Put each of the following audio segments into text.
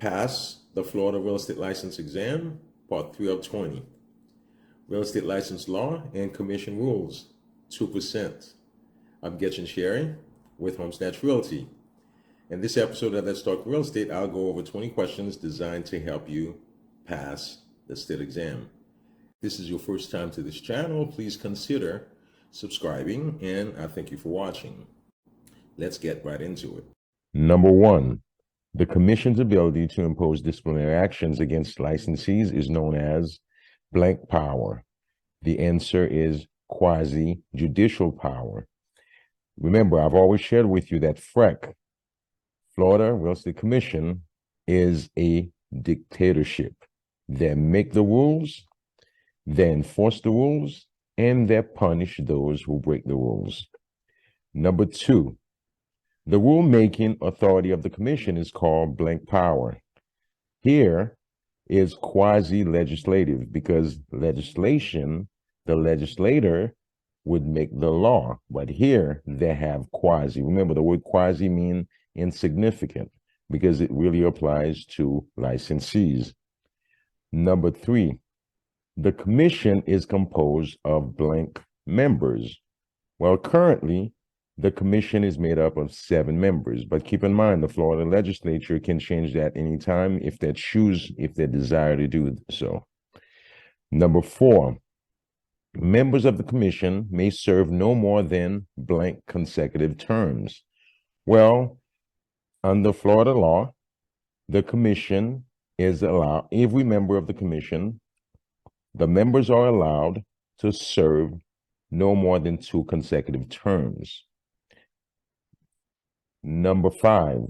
Pass the Florida Real Estate License Exam, Part 3 of 20. Real Estate License Law and Commission Rules, 2%. I'm Getchin Sherry with Homesnatch Realty. In this episode of Let's Talk Real Estate, I'll go over 20 questions designed to help you pass the state exam. If this is your first time to this channel, please consider subscribing, and I thank you for watching. Let's get right into it. Number 1. The Commission's ability to impose disciplinary actions against licensees is known as blank power. The answer is quasi-judicial power. Remember, I've always shared with you that FREC, Florida Real Estate Commission, is a dictatorship. They make the rules, they enforce the rules, and they punish those who break the rules. Number 2. The rulemaking authority of the commission is called blank power. Here is quasi-legislative because legislation, the legislator would make the law, but here they have quasi. Remember, the word quasi means insignificant because it really applies to licensees. Number 3, the commission is composed of blank members. Well, currently, the commission is made up of 7 members, but keep in mind the Florida legislature can change that anytime if they choose, if they desire to do so. Number 4, members of the commission may serve no more than blank consecutive terms. Well, under Florida law, the commission is allowed, every member of the commission, the members are allowed to serve no more than 2 consecutive terms. Number 5,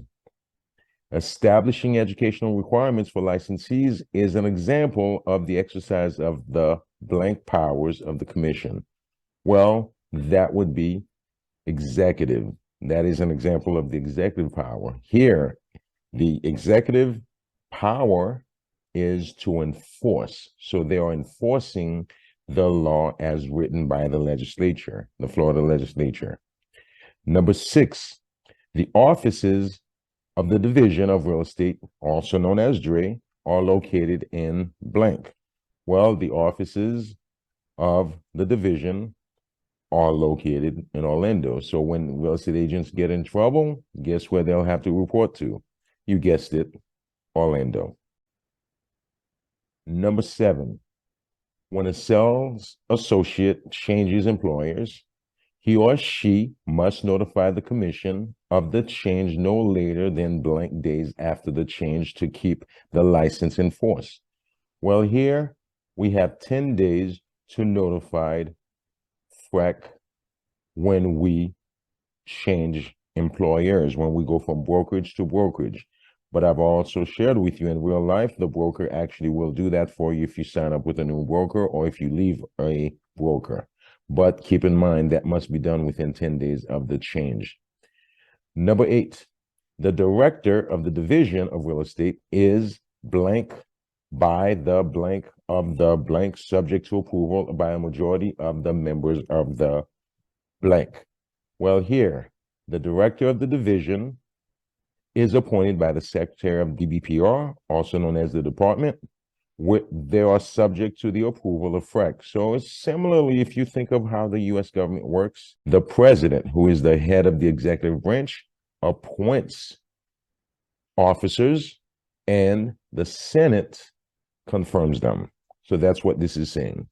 establishing educational requirements for licensees is an example of the exercise of the blank powers of the commission. Well, that would be executive. That is an example of the executive power. Here, the executive power is to enforce. So they are enforcing the law as written by the legislature, the Florida legislature. Number 6, the offices of the Division of Real Estate, also known as DRE, are located in blank. Well, the offices of the division are located in Orlando. So when real estate agents get in trouble, guess where they'll have to report to? You guessed it, Orlando. Number 7, when a sales associate changes employers, he or she must notify the commission of the change no later than blank days after the change to keep the license in force. Well, here we have 10 days to notify FREC when we change employers, when we go from brokerage to brokerage. But I've also shared with you in real life, the broker actually will do that for you if you sign up with a new broker or if you leave a broker. But keep in mind that must be done within 10 days of the change. Number 8, the director of the Division of Real Estate is blank by the blank of the blank, subject to approval by a majority of the members of the blank. Well, here, the director of the division is appointed by the Secretary of DBPR, also known as the department. They are subject to the approval of FREC. So it's similarly, if you think of how the U.S. government works, the president, who is the head of the executive branch, appoints officers and the Senate confirms them. So that's what this is saying.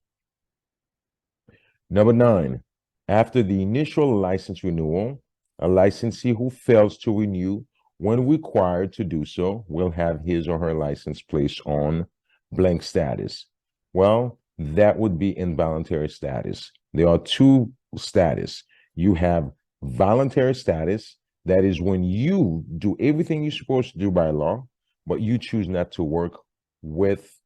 Number 9, after the initial license renewal, a licensee who fails to renew when required to do so will have his or her license placed on blank status. Well, that would be involuntary status. There are 2 status. You have voluntary status, that is when you do everything you're supposed to do by law, but you choose not to work with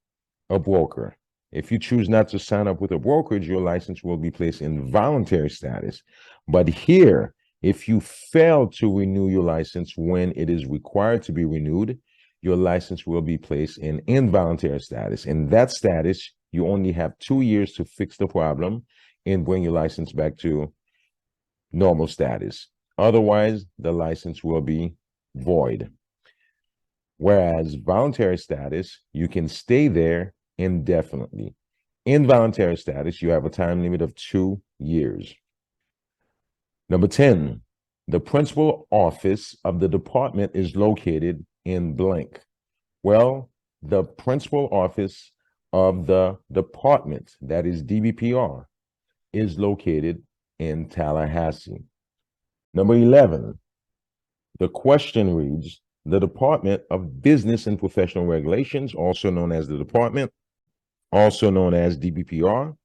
a broker. If you choose not to sign up with a brokerage, your license will be placed in voluntary status. But here, if you fail to renew your license when it is required to be renewed, your license will be placed in involuntary status. In that status, you only have 2 years to fix the problem and bring your license back to normal status. Otherwise, the license will be void. Whereas voluntary status, you can stay there indefinitely. Involuntary status, you have a time limit of 2 years. Number 10, the principal office of the department is located in blank. Well, the principal office of the department, that is DBPR, is located in Tallahassee. Number 11, the question reads, the Department of Business and Professional Regulations, also known as the department, also known as DBPR,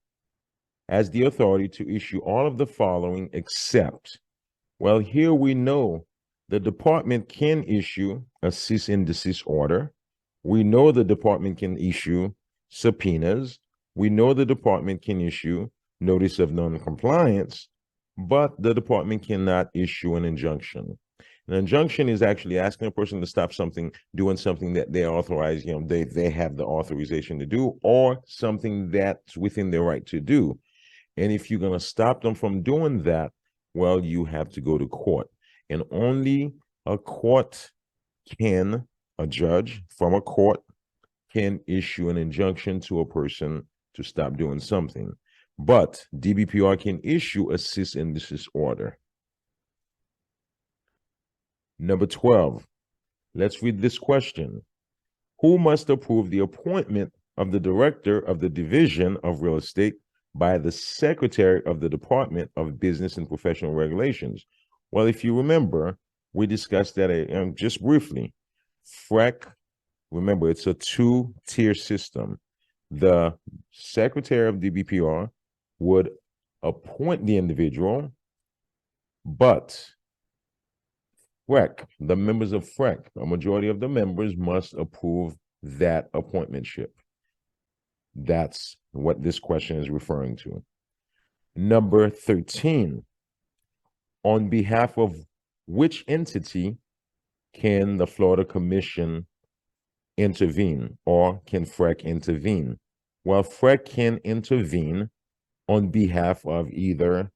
has the authority to issue all of the following except, well, here we know the department can issue a cease and desist order. We know the department can issue subpoenas. We know the department can issue notice of non-compliance, but the department cannot issue an injunction. An injunction is actually asking a person to stop something, doing something that they're authorized, they have the authorization to do, or something that's within their right to do. And if you're going to stop them from doing that, well, you have to go to court. And only a court can, a judge from a court can issue an injunction to a person to stop doing something. But DBPR can issue a cease and desist order. Number 12, let's read this question. Who must approve the appointment of the director of the Division of Real Estate by the Secretary of the Department of Business and Professional Regulations? Well, if you remember, we discussed that just briefly. FREC, remember, it's a 2-tier system. The Secretary of DBPR would appoint the individual, but FREC, the members of FREC, a majority of the members must approve that appointmentship. That's what this question is referring to. Number 13, on behalf of which entity can the Florida Commission intervene, or can FREC intervene? Well, FREC can intervene on behalf of either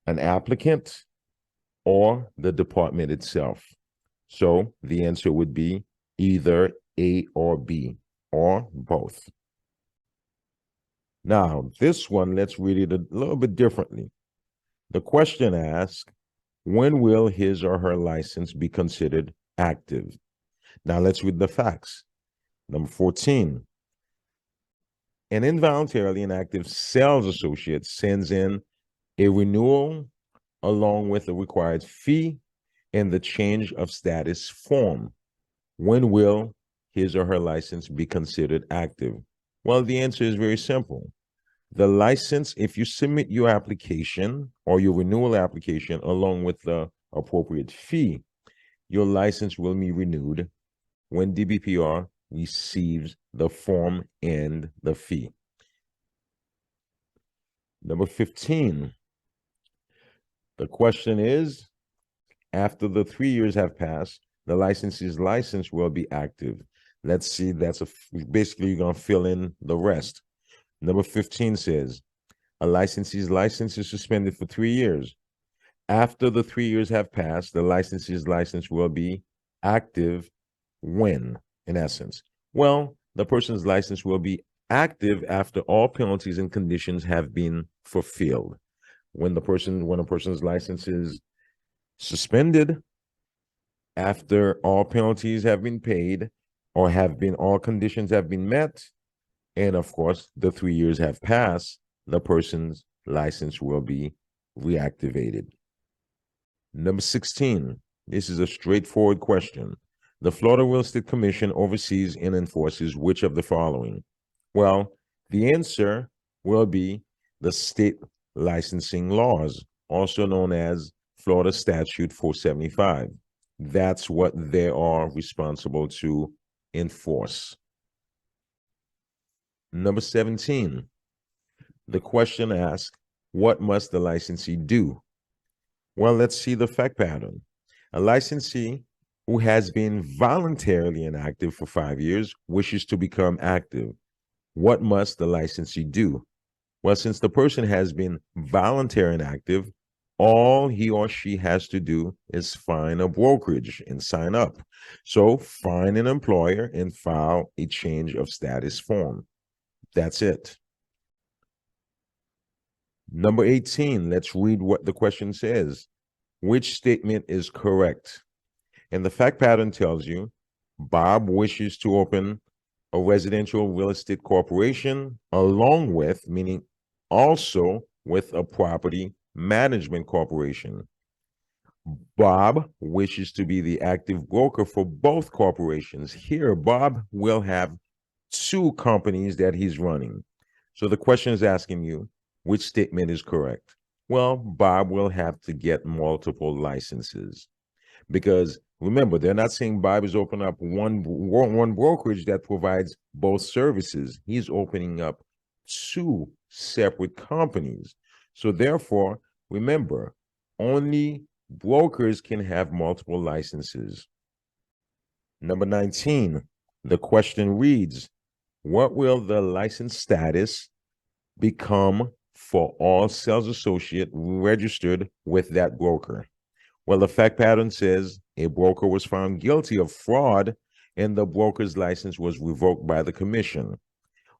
an applicant or the department itself. So the answer would be either A or B, or both. Now, this one, let's read it a little bit differently. The question asks, when will his or her license be considered active? Now, let's read the facts. Number 14, an involuntarily inactive sales associate sends in a renewal along with the required fee and the change of status form. When will his or her license be considered active? Well, the answer is very simple. The license, if you submit your application or your renewal application along with the appropriate fee, your license will be renewed when DBPR receives the form and the fee. Number 15, the question is, after the 3 years have passed, the licensee's license will be active. Let's see, basically you're going to fill in the rest. Number 15 says, a licensee's license is suspended for 3 years. After the 3 years have passed, the licensee's license will be active when, in essence? Well, the person's license will be active after all penalties and conditions have been fulfilled. When a person's license is suspended, after all penalties have been paid or all conditions have been met, and of course, the 3 years have passed, the person's license will be reactivated. Number 16, this is a straightforward question. The Florida Real Estate Commission oversees and enforces which of the following? Well, the answer will be the state licensing laws, also known as Florida Statute 475. That's what they are responsible to enforce. Number 17, the question asks, what must the licensee do? Well, let's see the fact pattern. A licensee who has been voluntarily inactive for 5 years wishes to become active. What must the licensee do? Well, since the person has been voluntarily inactive, all he or she has to do is find a brokerage and sign up. So find an employer and file a change of status form. That's it. Number 18, let's read what the question says. Which statement is correct? And the fact pattern tells you Bob wishes to open a residential real estate corporation along with, meaning also with, a property management corporation. Bob wishes to be the active broker for both corporations. Here, Bob will have two companies that he's running. So the question is asking you, which statement is correct? Well, Bob will have to get multiple licenses, because remember, they're not saying Bob is opening up one brokerage that provides both services. He's opening up two separate companies. So therefore, remember, only brokers can have multiple licenses. Number 19, the question reads, what will the license status become for all sales associates registered with that broker? Well, the fact pattern says a broker was found guilty of fraud and the broker's license was revoked by the commission.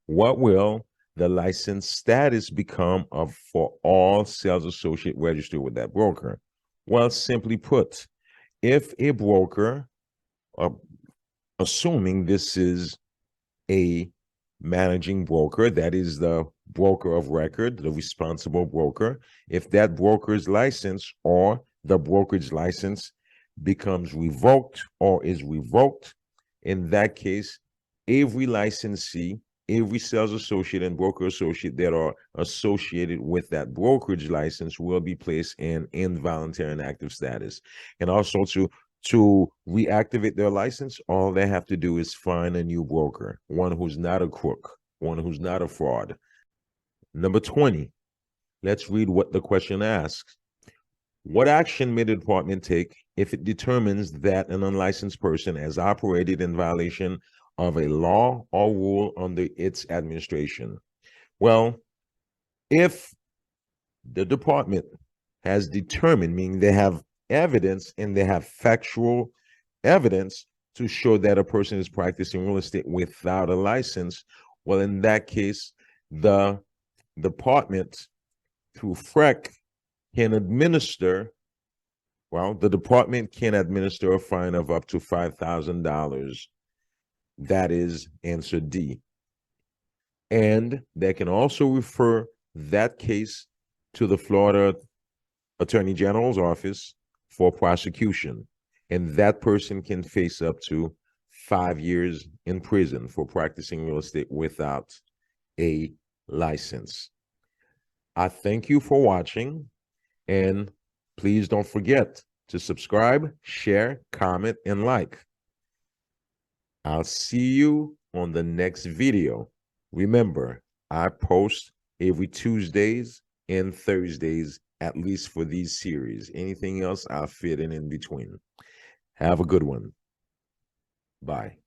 What will the license status become for all sales associates registered with that broker? Well, simply put, if a broker, assuming this is a managing broker, that is the broker of record, the responsible broker, if that broker's license or the brokerage license becomes revoked or is revoked, in that case, every licensee, every sales associate and broker associate that are associated with that brokerage license will be placed in involuntary inactive status. And also to reactivate their license, all they have to do is find a new broker, one who's not a crook, one who's not a fraud. Number 20, let's read what the question asks. What action may the department take if it determines that an unlicensed person has operated in violation of a law or rule under its administration? Well, if the department has determined, meaning they have evidence and they have factual evidence to show that a person is practicing real estate without a license, well, in that case, the department, through FREC, can administer, the department can administer a fine of up to $5,000. That is answer D. And they can also refer that case to the Florida Attorney General's office for prosecution. And that person can face up to 5 years in prison for practicing real estate without a license. I thank you for watching, and please don't forget to subscribe, share, comment, and like. I'll see you on the next video. Remember, I post every Tuesdays and Thursdays, at least for these series. Anything else, I'll fit in between. Have a good one. Bye.